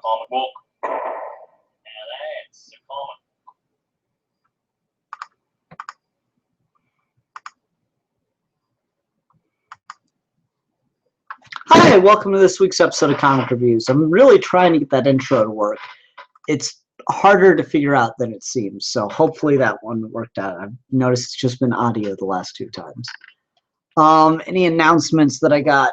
comic book. And that's a comic. Hi, welcome to this week's episode of Comic Reviews. I'm really trying to get that intro to work. It's harder to figure out than it seems, so hopefully that one worked out. I've noticed it's just been audio the last 2 times. Any announcements that I got?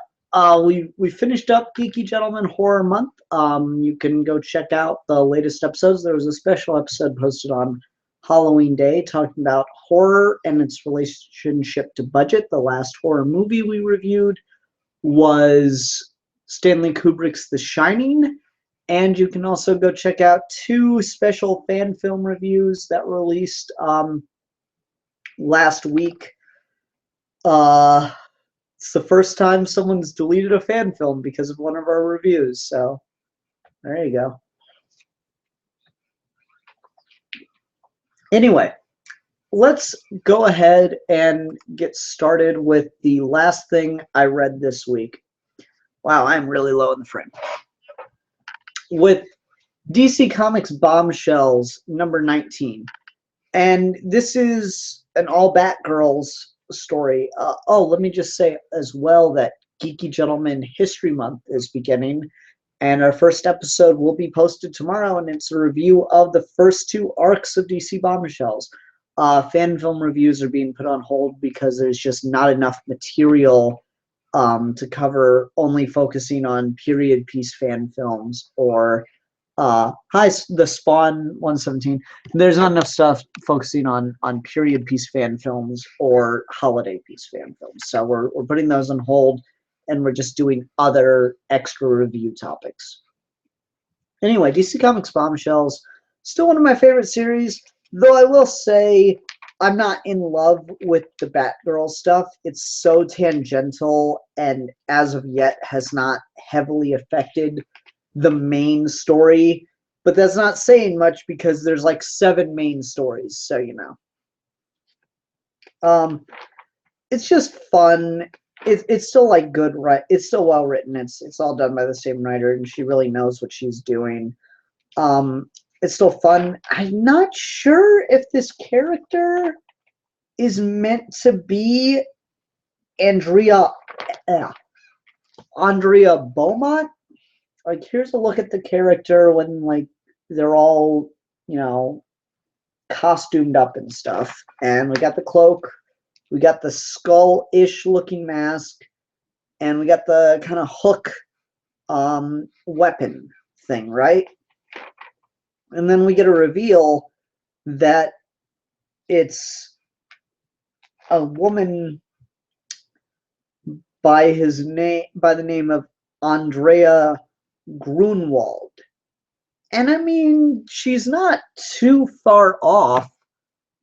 We finished up Geeky Gentleman Horror Month. You can go check out the latest episodes. There was a special episode posted on Halloween Day talking about horror and its relationship to budget. The last horror movie we reviewed was Stanley Kubrick's The Shining, and you can also go check out 2 special fan film reviews that were released last week. It's the first time someone's deleted a fan film because of one of our reviews, so there you go. Anyway, let's go ahead and get started with the last thing I read this week. Wow, I'm really low in the frame. With DC Comics Bombshells number 19. And this is an all Batgirls story. Let me just say as well that Geeky Gentleman History Month is beginning. And our first episode will be posted tomorrow, and it's a review of the first 2 arcs of DC Bombshells. Fan film reviews are being put on hold because there's just not enough material to cover, only focusing on period piece fan films or the Spawn 117. There's not enough stuff focusing on period piece fan films or holiday piece fan films. So we're putting those on hold, and we're just doing other extra review topics. Anyway, DC Comics Bombshells, still one of my favorite series. Though I will say I'm not in love with the Batgirl stuff. It's so tangential and as of yet has not heavily affected the main story. But that's not saying much because there's like 7 main stories, so you know. It's just fun. It's still like good, right? It's still well written. It's all done by the same writer, and she really knows what she's doing. It's still fun. I'm not sure if this character is meant to be Andrea Beaumont. Like, here's a look at the character when, like, they're all, you know, costumed up and stuff. And we got the cloak, we got the skull-ish looking mask, and we got the kind of hook weapon thing, right? And then we get a reveal that it's a woman by the name of Andrea Grunwald. And I mean, she's not too far off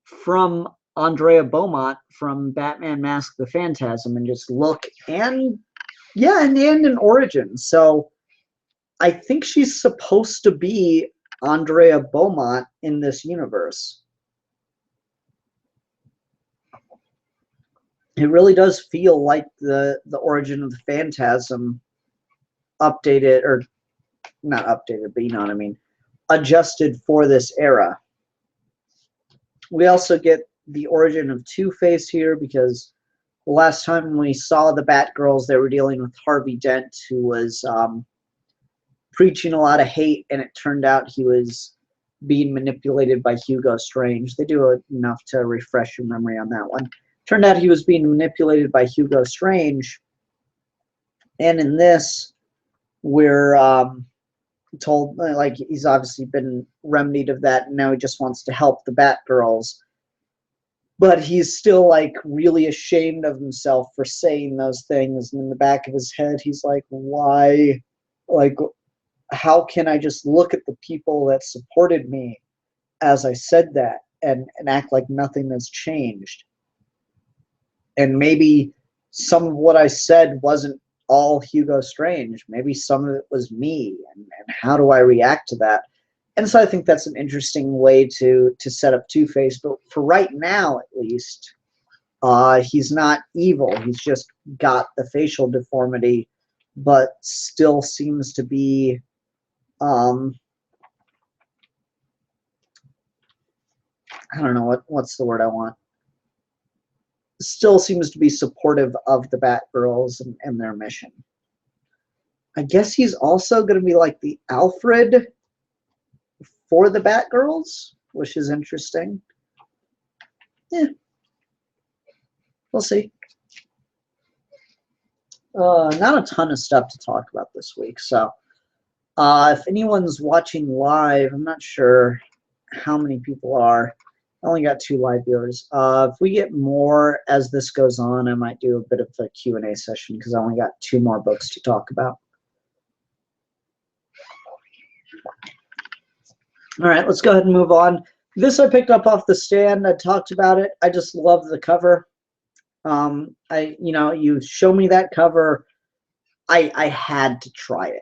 from Andrea Beaumont from Batman Mask the Phantasm and just look and an origin. So I think she's supposed to be Andrea Beaumont in this universe. It really does feel like the origin of the Phantasm updated, or not updated, but you know what I mean, adjusted for this era. We also get the origin of Two-Face here because the last time we saw the Batgirls, they were dealing with Harvey Dent, who was preaching a lot of hate, and it turned out he was being manipulated by Hugo Strange. They do enough to refresh your memory on that one. Turned out he was being manipulated by Hugo Strange, and in this, we're told, like, he's obviously been remedied of that, and now he just wants to help the Batgirls. But he's still, like, really ashamed of himself for saying those things, and in the back of his head, he's like, why? Like, how can I just look at the people that supported me as I said that and act like nothing has changed? And maybe some of what I said wasn't all Hugo Strange. Maybe some of it was me, and how do I react to that? And so I think that's an interesting way to set up Two-Face. But for right now, at least, he's not evil. He's just got the facial deformity, but still seems to be I don't know what's the word I want. Still seems to be supportive of the Batgirls and their mission. I guess he's also going to be like the Alfred for the Batgirls, which is interesting. Yeah, we'll see. Not a ton of stuff to talk about this week, so if anyone's watching live, I'm not sure how many people are. I only got 2 live viewers. If we get more as this goes on, I might do a bit of a Q&A session because I only got 2 more books to talk about. All right, let's go ahead and move on. This I picked up off the stand. I talked about it. I just love the cover. You show me that cover, I had to try it.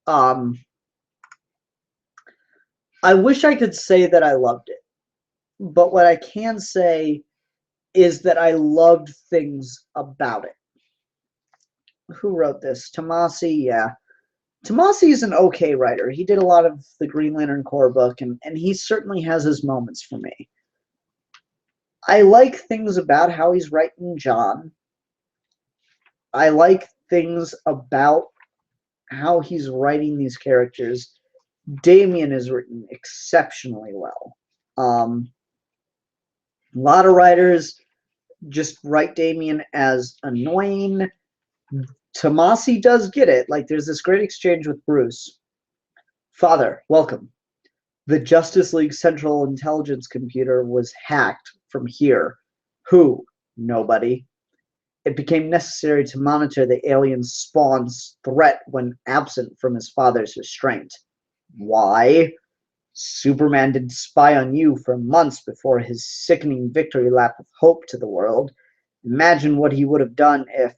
I wish I could say that I loved it, but what I can say is that I loved things about it. Who wrote this? Tomasi, yeah. Tomasi is an okay writer. He did a lot of the Green Lantern Corps book, and he certainly has his moments for me. I like things about how he's writing John. I like things about how he's writing these characters. Damian is written exceptionally well. A lot of writers just write Damian as annoying. Tomasi does get it. Like, there's this great exchange with Bruce. Father, welcome. The Justice League Central Intelligence computer was hacked from here. Who? Nobody. It became necessary to monitor the alien spawn's threat when absent from his father's restraint. Why? Superman did spy on you for months before his sickening victory lap of hope to the world. Imagine what he would have done if...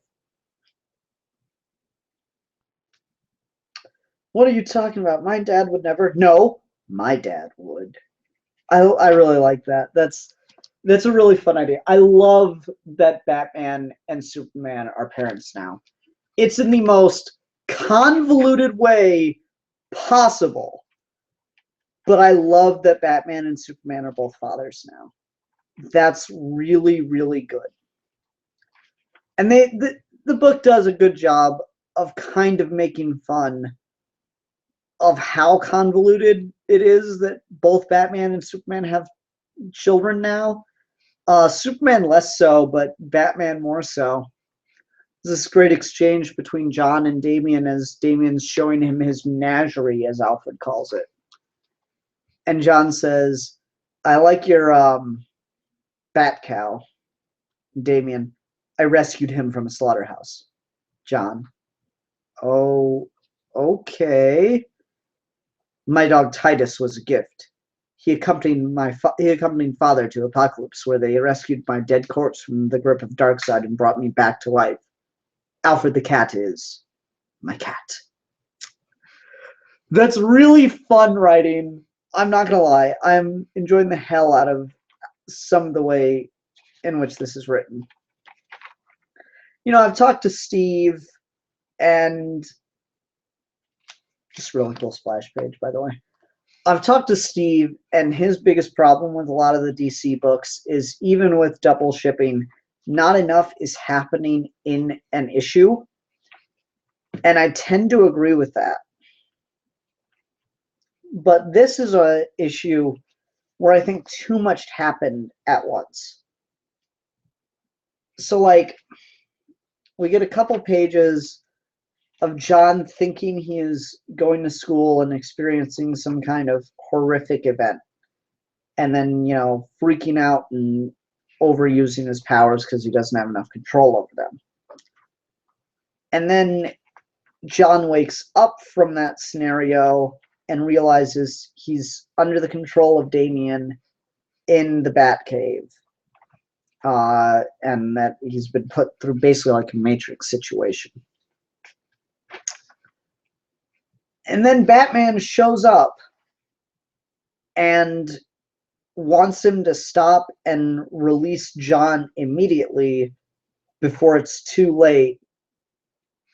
What are you talking about? My dad would never... No, my dad would. I really like that. That's a really fun idea. I love that Batman and Superman are parents now. It's in the most convoluted way possible. But I love that Batman and Superman are both fathers now. That's really, really good. And the book does a good job of kind of making fun of how convoluted it is that both Batman and Superman have children now. Superman less so, but Batman more so. There's this great exchange between John and Damian as Damian's showing him his menagerie, as Alfred calls it. And John says, I like your bat cow. Damian, I rescued him from a slaughterhouse. John, oh, okay. My dog Titus was a gift. He accompanied father to Apocalypse, where they rescued my dead corpse from the grip of Darkseid and brought me back to life. Alfred the cat is my cat. That's really fun writing. I'm not going to lie. I'm enjoying the hell out of some of the way in which this is written. You know, I've talked to Steve, and just really cool splash page, by the way. I've talked to Steve, and his biggest problem with a lot of the DC books is even with double shipping, not enough is happening in an issue. And I tend to agree with that. But this is an issue where I think too much happened at once. So, like, we get a couple pages of John thinking he is going to school and experiencing some kind of horrific event. And then, you know, freaking out and overusing his powers because he doesn't have enough control over them. And then John wakes up from that scenario and realizes he's under the control of Damian in the Batcave. And that he's been put through basically like a Matrix situation. And then Batman shows up and wants him to stop and release John immediately before it's too late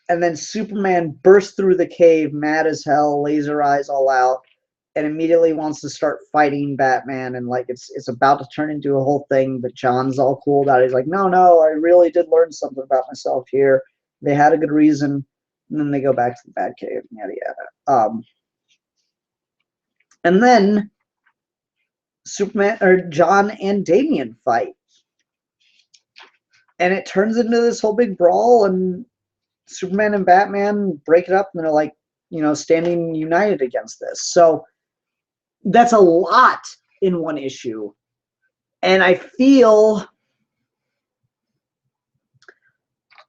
And then Superman bursts through the cave, mad as hell, laser eyes all out, and immediately wants to start fighting Batman. And like it's about to turn into a whole thing, but John's all cool about it. He's like, no, I really did learn something about myself here. They had a good reason. And then they go back to the Batcave, yada yada. And then Superman or John and Damian fight. And it turns into this whole big brawl, and Superman and Batman break it up, and they're like, standing united against this. So that's a lot in one issue. And I feel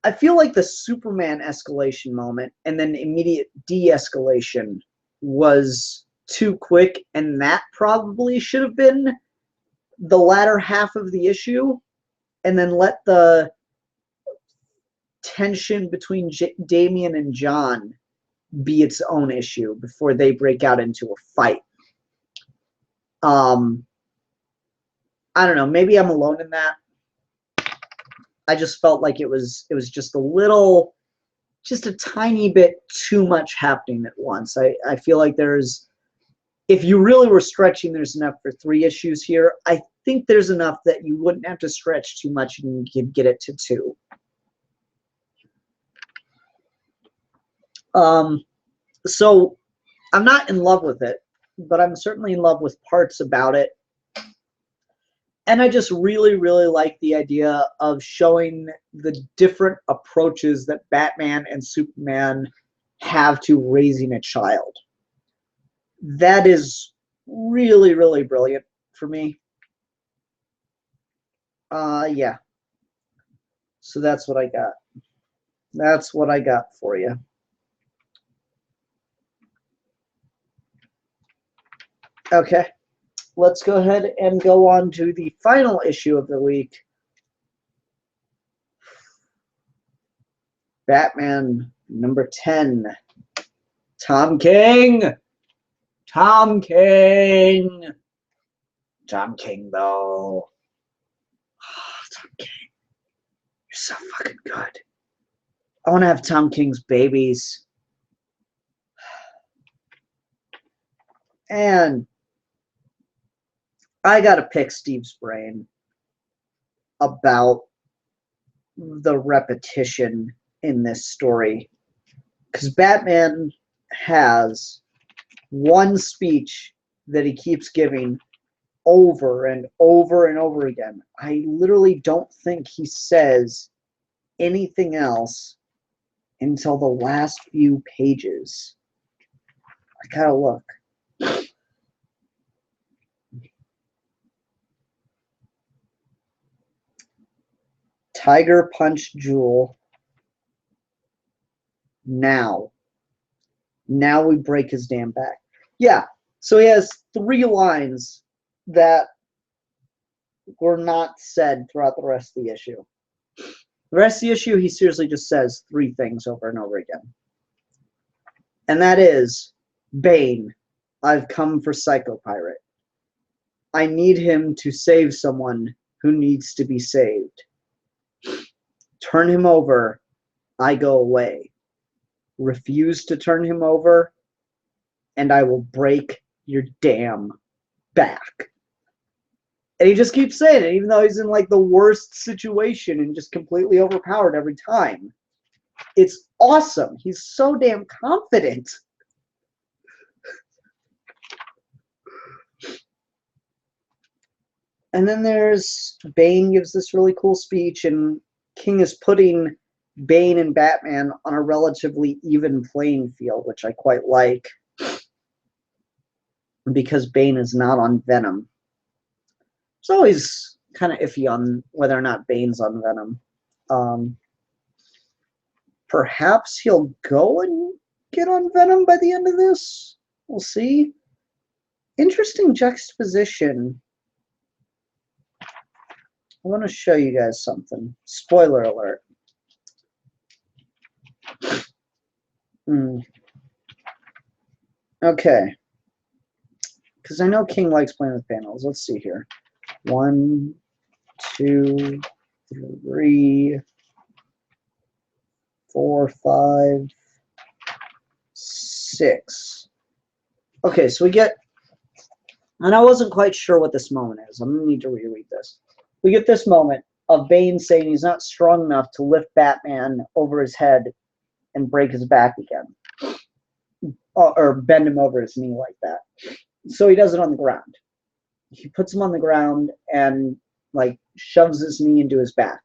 like the Superman escalation moment and then immediate de-escalation was too quick, and that probably should have been the latter half of the issue, and then let the tension between Damian and John be its own issue before they break out into a fight. I don't know. Maybe I'm alone in that. I just felt like it was just a tiny bit too much happening at once. I feel like if you really were stretching, there's enough for 3 issues here. I think there's enough that you wouldn't have to stretch too much and you could get it to 2. So I'm not in love with it, but I'm certainly in love with parts about it. And I just really, really like the idea of showing the different approaches that Batman and Superman have to raising a child. That is really, really brilliant for me. Yeah. So that's what I got. That's what I got for you. Okay. Let's go ahead and go on to the final issue of the week. Batman number 10. Tom King. Tom King. Tom King, though. Oh, Tom King. You're so fucking good. I want to have Tom King's babies. And I got to pick Steve's brain about the repetition in this story. Because Batman has one speech that he keeps giving over and over and over again. I literally don't think he says anything else until the last few pages. I gotta look. Tiger Punch Jewel. Now we break his damn back. Yeah, so he has 3 lines that were not said throughout the rest of the issue. The rest of the issue, he seriously just says 3 things over and over again. And that is, Bane, I've come for Psycho Pirate. I need him to save someone who needs to be saved. Turn him over, I go away. Refuse to turn him over, and I will break your damn back. And he just keeps saying it, even though he's in like the worst situation and just completely overpowered every time. It's awesome. He's so damn confident. And then there's Bane gives this really cool speech, and King is putting Bane and Batman on a relatively even playing field, which I quite like, because Bane is not on Venom. It's always kind of iffy on whether or not Bane's on Venom. Perhaps he'll go and get on Venom by the end of this. We'll see. Interesting juxtaposition. I want to show you guys something. Spoiler alert. Okay. Because I know King likes playing with panels. Let's see here. 1, 2, 3, 4, 5, 6. Okay, so we get, and I wasn't quite sure what this moment is. I'm going to need to reread this. We get this moment of Bane saying he's not strong enough to lift Batman over his head and break his back again. Or bend him over his knee like that. So he does it on the ground. He puts him on the ground and like shoves his knee into his back.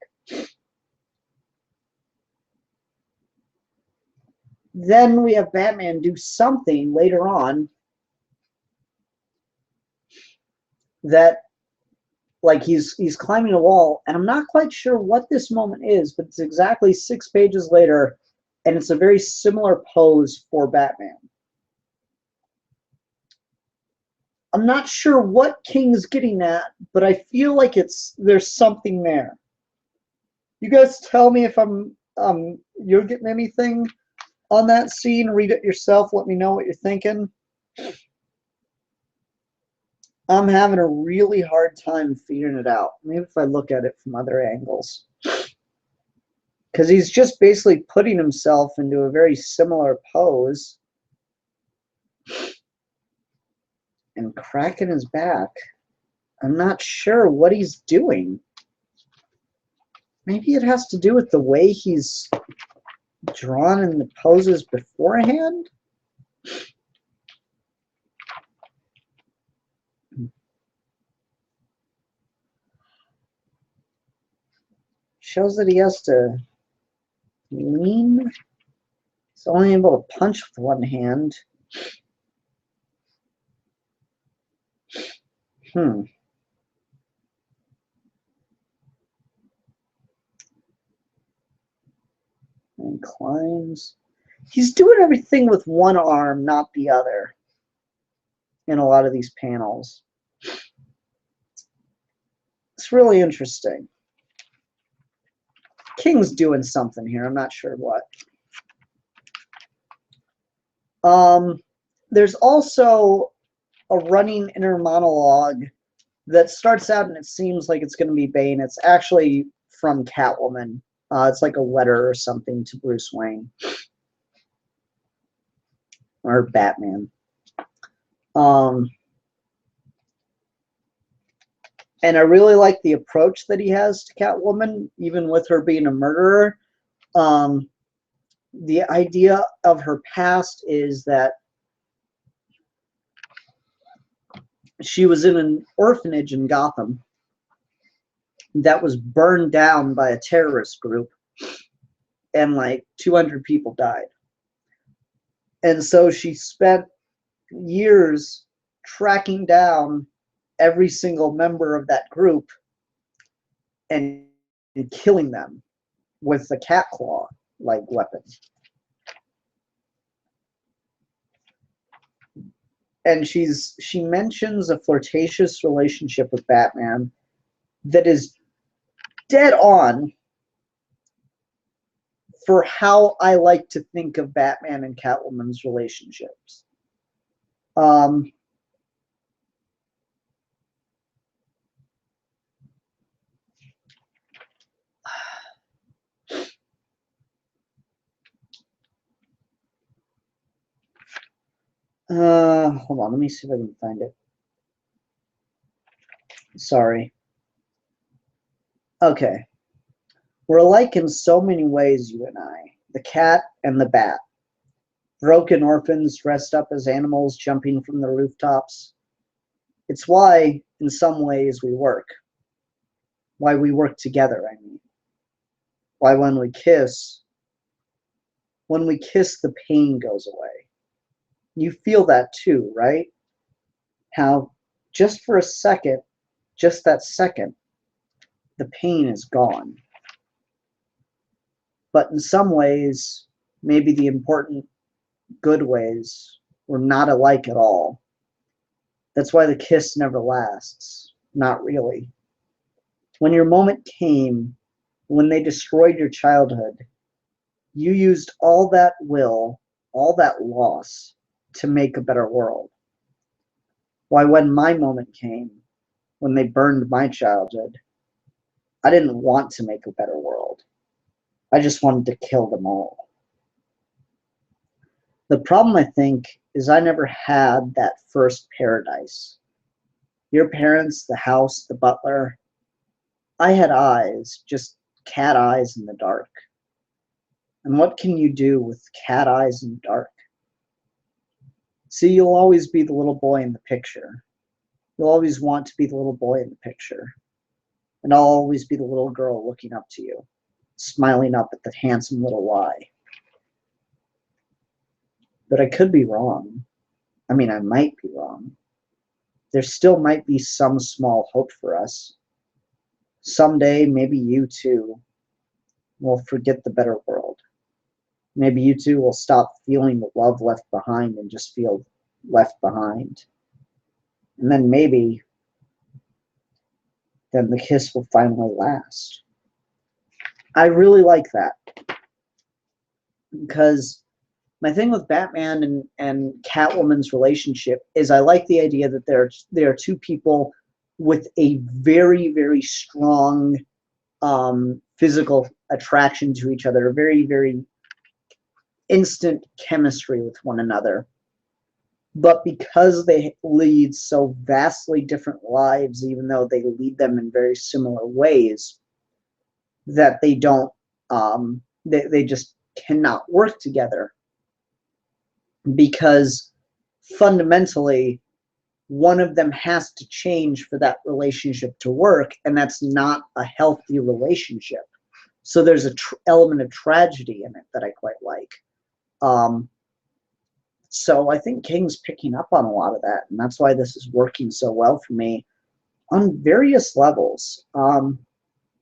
Then we have Batman do something later on that, like, he's climbing a wall, and I'm not quite sure what this moment is, but it's exactly 6 pages later, and it's a very similar pose for Batman. I'm not sure what King's getting at, but I feel like there's something there. You guys tell me if you're getting anything on that scene. Read it yourself. Let me know what you're thinking. I'm having a really hard time figuring it out. Maybe if I look at it from other angles. Because he's just basically putting himself into a very similar pose and cracking his back. I'm not sure what he's doing. Maybe it has to do with the way he's drawn in the poses beforehand? Shows that he has to lean. He's only able to punch with one hand. And climbs. He's doing everything with one arm, not the other, in a lot of these panels. It's really interesting. King's doing something here. I'm not sure what. There's also a running inner monologue that starts out and it seems like it's going to be Bane. It's actually from Catwoman. It's like a letter or something to Bruce Wayne. Or Batman. And I really like the approach that he has to Catwoman, even with her being a murderer. The idea of her past is that she was in an orphanage in Gotham that was burned down by a terrorist group, and like 200 people died. And so she spent years tracking down every single member of that group and killing them with the cat claw like weapon. And she mentions a flirtatious relationship with Batman that is dead on for how I like to think of Batman and Catwoman's relationships. Hold on, let me see if I can find it. Sorry. Okay. We're alike in so many ways, you and I. The cat and the bat. Broken orphans dressed up as animals jumping from the rooftops. It's why, in some ways, we work. Why we work together, I mean. Why when we kiss, the pain goes away. You feel that too, right? How just for a second, just that second, the pain is gone. But in some ways, maybe the important good ways, we're not alike at all. That's why the kiss never lasts. Not really. When your moment came, when they destroyed your childhood, you used all that will, all that loss to make a better world. Why, when my moment came, when they burned my childhood, I didn't want to make a better world. I just wanted to kill them all. The problem, I think, is I never had that first paradise. Your parents, the house, the butler. I had eyes, just cat eyes in the dark. And what can you do with cat eyes in the dark? See, you'll always be the little boy in the picture. You'll always want to be the little boy in the picture. And I'll always be the little girl looking up to you, smiling up at the handsome little Y. But I could be wrong. I mean, I might be wrong. There still might be some small hope for us. Someday, maybe you too will forget the better world. Maybe you too will stop feeling the love left behind and just feel left behind. And then maybe then the kiss will finally last. I really like that. Because my thing with Batman and Catwoman's relationship is I like the idea that there are two people with a very, very strong physical attraction to each other, a very, very instant chemistry with one another. But because they lead so vastly different lives, even though they lead them in very similar ways, that they don't, they just cannot work together. Because fundamentally, one of them has to change for that relationship to work, and that's not a healthy relationship. So there's an element of tragedy in it that I quite like. So I think King's picking up on a lot of that, and that's why this is working so well for me on various levels.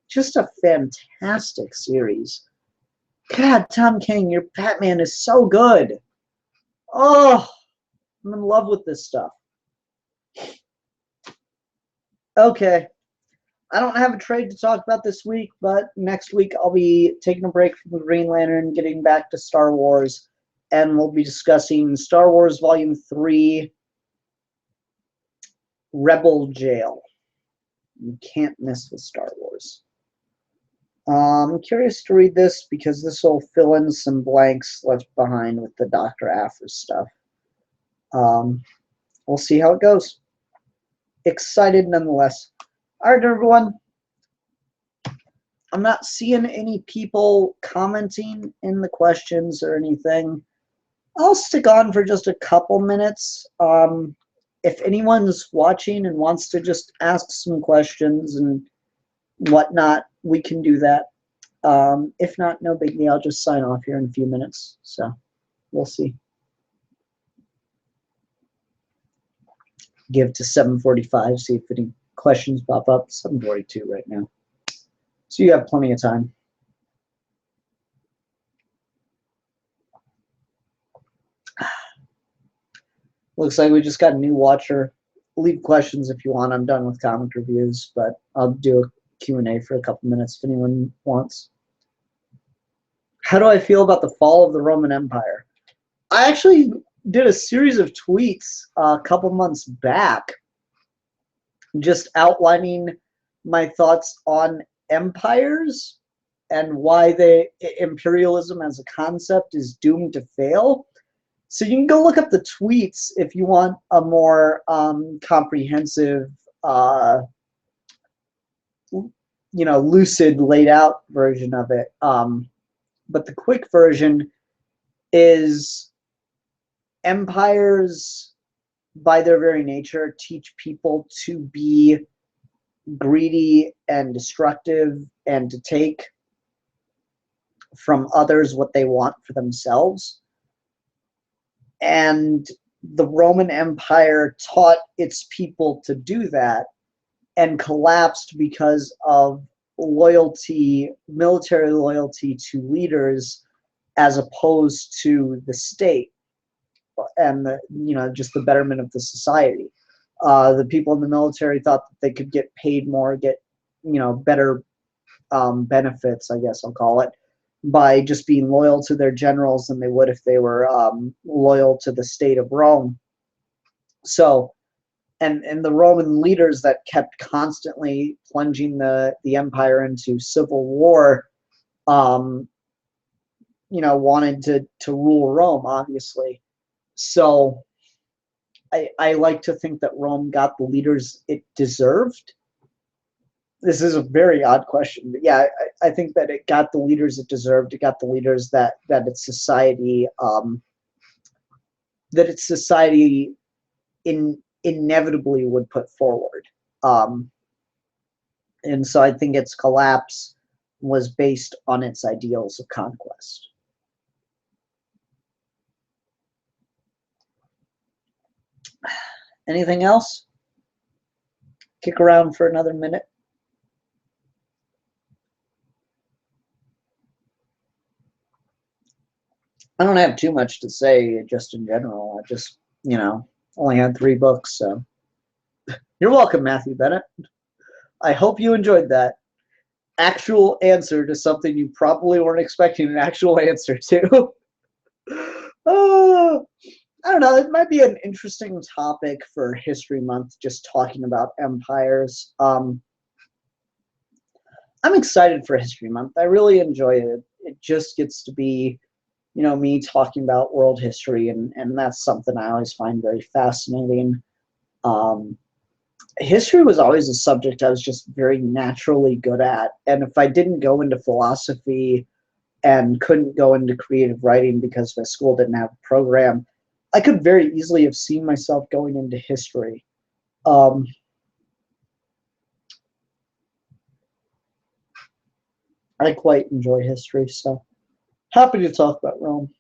Just a fantastic series. God, Tom King, your Batman is so good. Oh, I'm in love with this stuff. Okay. I don't have a trade to talk about this week, but next week I'll be taking a break from the Green Lantern, getting back to Star Wars, and we'll be discussing Star Wars Volume 3, Rebel Jail. You can't miss with Star Wars. I'm curious to read this because this will fill in some blanks left behind with the Dr. Aphra stuff. We'll see how it goes. Excited nonetheless. All right, everyone. I'm not seeing any people commenting in the questions or anything. I'll stick on for just a couple minutes. If anyone's watching and wants to just ask some questions and whatnot, we can do that. If not, no biggie. I'll just sign off here in a few minutes. So we'll see. Give to 7:45, see if any questions pop up. 7:42 right now. So you have plenty of time. Looks like we just got a new watcher. Leave questions if you want. I'm done with comic reviews, but I'll do a Q&A for a couple minutes if anyone wants. How do I feel about the fall of the Roman Empire? I actually did a series of tweets a couple months back just outlining my thoughts on empires and why imperialism as a concept is doomed to fail. So you can go look up the tweets if you want a more comprehensive, lucid, laid out version of it. But the quick version is empires, by their very nature, teach people to be greedy and destructive and to take from others what they want for themselves. And the Roman Empire taught its people to do that and collapsed because of loyalty, military loyalty to leaders as opposed to the state and just the betterment of the society. The people in the military thought that they could get paid more, get better benefits, I guess I'll call it, by just being loyal to their generals than they would if they were loyal to the state of Rome. So, and the Roman leaders that kept constantly plunging the empire into civil war wanted to rule Rome, obviously. So I like to think that Rome got the leaders it deserved. This is a very odd question, but yeah, I think that it got the leaders it deserved. It got the leaders that its society inevitably would put forward. And so I think its collapse was based on its ideals of conquest. Anything else? Kick around for another minute. I don't have too much to say just in general. I just, only had 3 books, so. You're welcome, Matthew Bennett. I hope you enjoyed that. Actual answer to something you probably weren't expecting an actual answer to. I don't know. It might be an interesting topic for History Month, just talking about empires. I'm excited for History Month. I really enjoy it. It just gets to be, me talking about world history, and that's something I always find very fascinating. History was always a subject I was just very naturally good at, and if I didn't go into philosophy and couldn't go into creative writing because my school didn't have a program, I could very easily have seen myself going into history. I quite enjoy history, so happy to talk about Rome.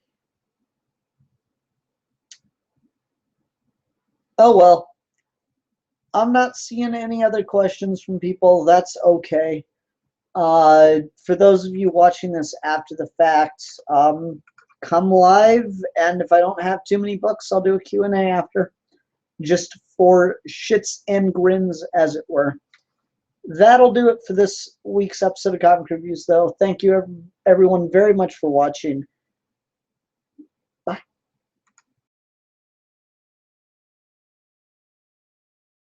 Oh well. I'm not seeing any other questions from people. That's okay. For those of you watching this after the fact, come live, and if I don't have too many books, I'll do a Q&A after, just for shits and grins, as it were. That'll do it for this week's episode of Comic Reviews, though. Thank you, everyone, very much for watching.